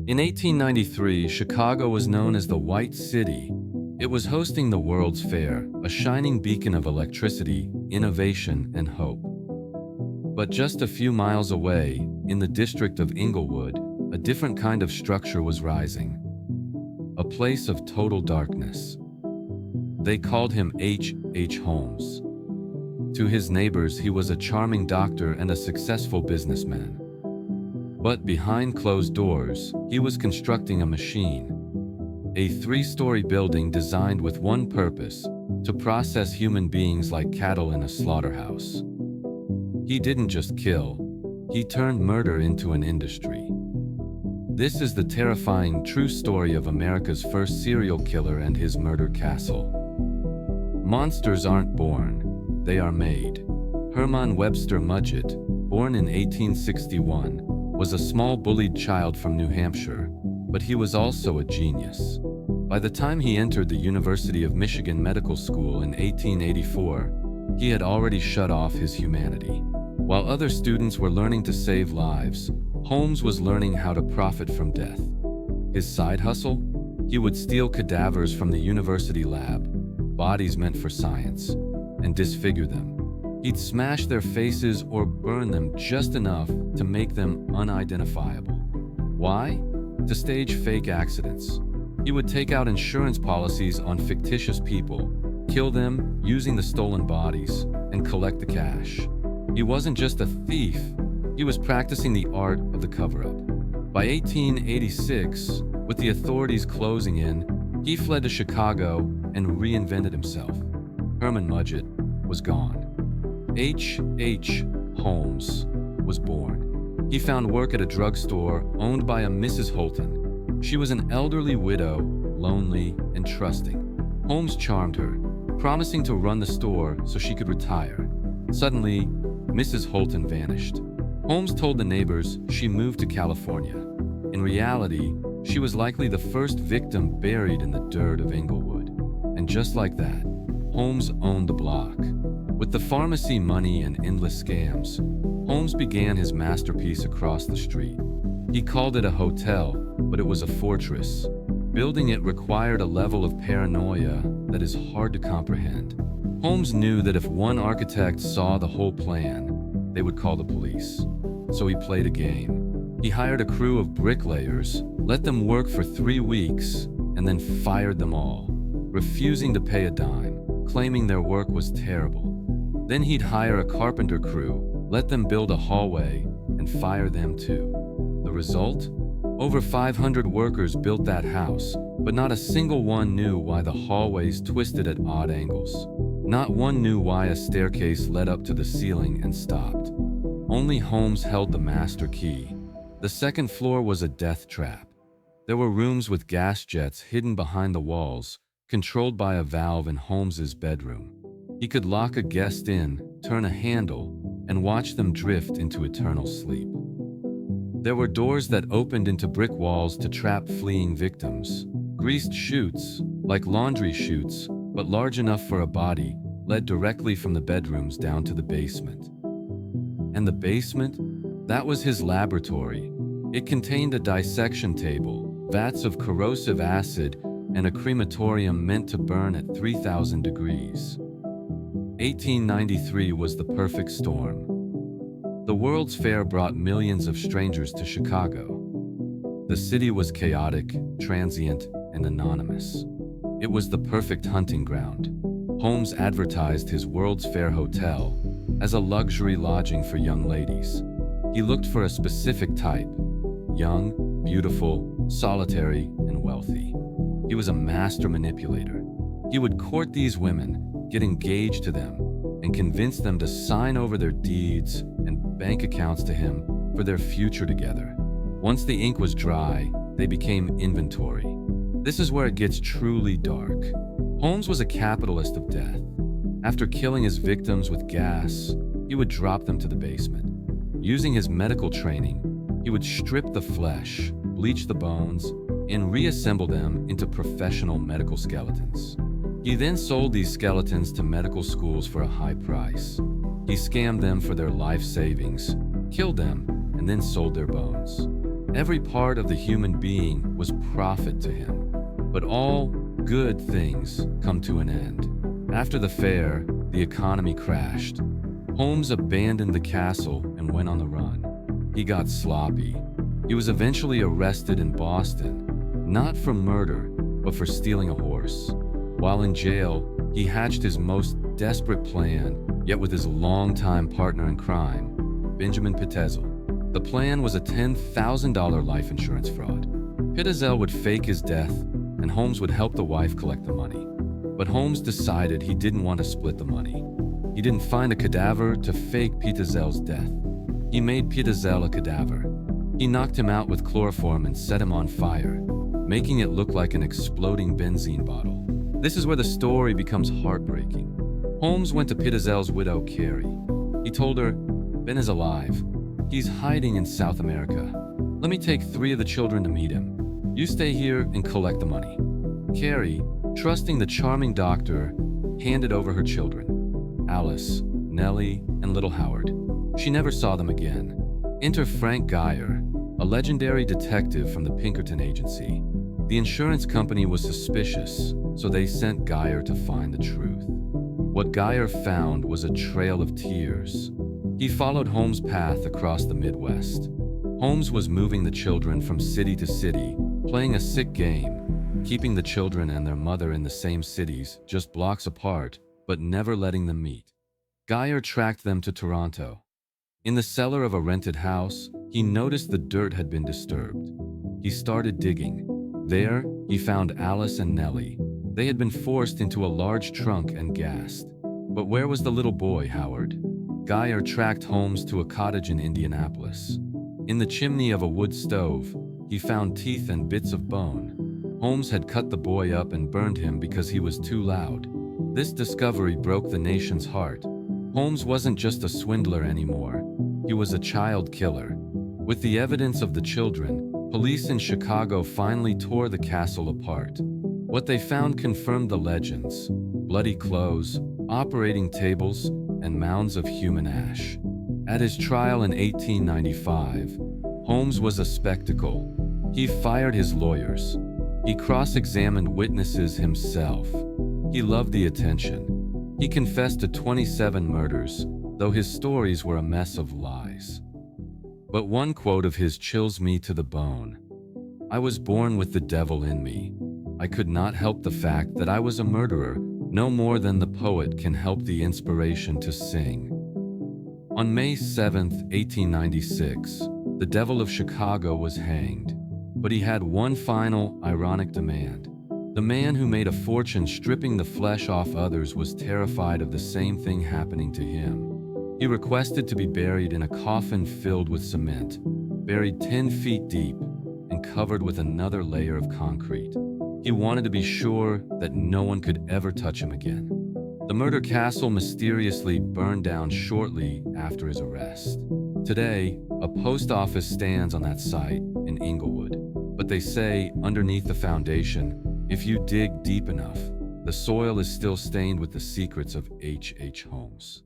In 1893, Chicago was known as the White City. It was hosting the World's Fair, a shining beacon of electricity, innovation, and hope. But just a few miles away, in the district of Inglewood, a different kind of structure was rising. A place of total darkness. They called him H. Holmes. To his neighbors, he was a charming doctor and a successful businessman. But behind closed doors, he was constructing a machine. A 3-story building designed with one purpose: to process human beings like cattle in a slaughterhouse. He didn't just kill, he turned murder into an industry. This is the terrifying true story of America's first serial killer and his murder castle. Monsters aren't born, they are made. Herman Webster Mudgett, born in 1861, was a small bullied child from New Hampshire, but he was also a genius. By the time he entered the University of Michigan Medical School in 1884, he had already shut off his humanity. While other students were learning to save lives, Holmes was learning how to profit from death. His side hustle? He would steal cadavers from the university lab, bodies meant for science, and disfigure them. He'd smash their faces or burn them just enough to make them unidentifiable. Why? To stage fake accidents. He would take out insurance policies on fictitious people, kill them using the stolen bodies, and collect the cash. He wasn't just a thief, he was practicing the art of the cover-up. By 1886, with the authorities closing in, he fled to Chicago and reinvented himself. Herman Mudgett was gone. H. Holmes was born. He found work at a drugstore owned by a Mrs. Holton. She was an elderly widow, lonely and trusting. Holmes charmed her, promising to run the store so she could retire. Suddenly, Mrs. Holton vanished. Holmes told the neighbors she moved to California. In reality, she was likely the first victim buried in the dirt of Inglewood. And just like that, Holmes owned the block. With the pharmacy money and endless scams, Holmes began his masterpiece across the street. He called it a hotel, but it was a fortress. Building it required a level of paranoia that is hard to comprehend. Holmes knew that if one architect saw the whole plan, they would call the police. So he played a game. He hired a crew of bricklayers, let them work for 3 weeks, and then fired them all, refusing to pay a dime, claiming their work was terrible. Then he'd hire a carpenter crew, let them build a hallway, and fire them too. The result? Over 500 workers built that house, but not a single one knew why the hallways twisted at odd angles. Not one knew why a staircase led up to the ceiling and stopped. Only Holmes held the master key. The second floor was a death trap. There were rooms with gas jets hidden behind the walls, controlled by a valve in Holmes's bedroom. He could lock a guest in, turn a handle, and watch them drift into eternal sleep. There were doors that opened into brick walls to trap fleeing victims. Greased chutes, like laundry chutes, but large enough for a body, led directly from the bedrooms down to the basement. And the basement? That was his laboratory. It contained a dissection table, vats of corrosive acid, and a crematorium meant to burn at 3,000 degrees. 1893 was the perfect storm. The World's Fair brought millions of strangers to Chicago. The city was chaotic, transient, and anonymous. It was the perfect hunting ground. Holmes advertised his World's Fair hotel as a luxury lodging for young ladies. He looked for a specific type: young, beautiful, solitary, and wealthy. He was a master manipulator. He would court these women, get engaged to them, and convince them to sign over their deeds and bank accounts to him for their future together. Once the ink was dry, they became inventory. This is where it gets truly dark. Holmes was a capitalist of death. After killing his victims with gas, he would drop them to the basement. Using his medical training, he would strip the flesh, bleach the bones, and reassemble them into professional medical skeletons. He then sold these skeletons to medical schools for a high price. He scammed them for their life savings, killed them, and then sold their bones. Every part of the human being was profit to him. But all good things come to an end. After the fair, the economy crashed. Holmes abandoned the castle and went on the run. He got sloppy. He was eventually arrested in Boston, not for murder, but for stealing a horse. While in jail, he hatched his most desperate plan, yet with his longtime partner in crime, Benjamin Pitezel. The plan was a $10,000 life insurance fraud. Pitezel would fake his death, and Holmes would help the wife collect the money. But Holmes decided he didn't want to split the money. He didn't find a cadaver to fake Pitezel's death. He made Pitezel a cadaver. He knocked him out with chloroform and set him on fire, making it look like an exploding benzene bottle. This is where the story becomes heartbreaking. Holmes went to Pitezel's widow, Carrie. He told her, "Ben is alive. He's hiding in South America. Let me take 3 of the children to meet him. You stay here and collect the money." Carrie, trusting the charming doctor, handed over her children, Alice, Nellie, and little Howard. She never saw them again. Enter Frank Geyer, a legendary detective from the Pinkerton Agency. The insurance company was suspicious, so they sent Geyer to find the truth. What Geyer found was a trail of tears. He followed Holmes' path across the Midwest. Holmes was moving the children from city to city, playing a sick game, keeping the children and their mother in the same cities, just blocks apart, but never letting them meet. Geyer tracked them to Toronto. In the cellar of a rented house, he noticed the dirt had been disturbed. He started digging. There, he found Alice and Nellie. They had been forced into a large trunk and gassed. But where was the little boy, Howard? Geyer tracked Holmes to a cottage in Indianapolis. In the chimney of a wood stove, he found teeth and bits of bone. Holmes had cut the boy up and burned him because he was too loud. This discovery broke the nation's heart. Holmes wasn't just a swindler anymore. He was a child killer. With the evidence of the children, police in Chicago finally tore the castle apart. What they found confirmed the legends: bloody clothes, operating tables, and mounds of human ash. At his trial in 1895, Holmes was a spectacle. He fired his lawyers. He cross-examined witnesses himself. He loved the attention. He confessed to 27 murders, though his stories were a mess of lies. But one quote of his chills me to the bone. "I was born with the devil in me. I could not help the fact that I was a murderer, no more than the poet can help the inspiration to sing." On May 7, 1896, the Devil of Chicago was hanged. But he had one final, ironic demand. The man who made a fortune stripping the flesh off others was terrified of the same thing happening to him. He requested to be buried in a coffin filled with cement, buried 10 feet deep, and covered with another layer of concrete. He wanted to be sure that no one could ever touch him again. The murder castle mysteriously burned down shortly after his arrest. Today, a post office stands on that site in Inglewood. But they say, underneath the foundation, if you dig deep enough, the soil is still stained with the secrets of H.H. Holmes.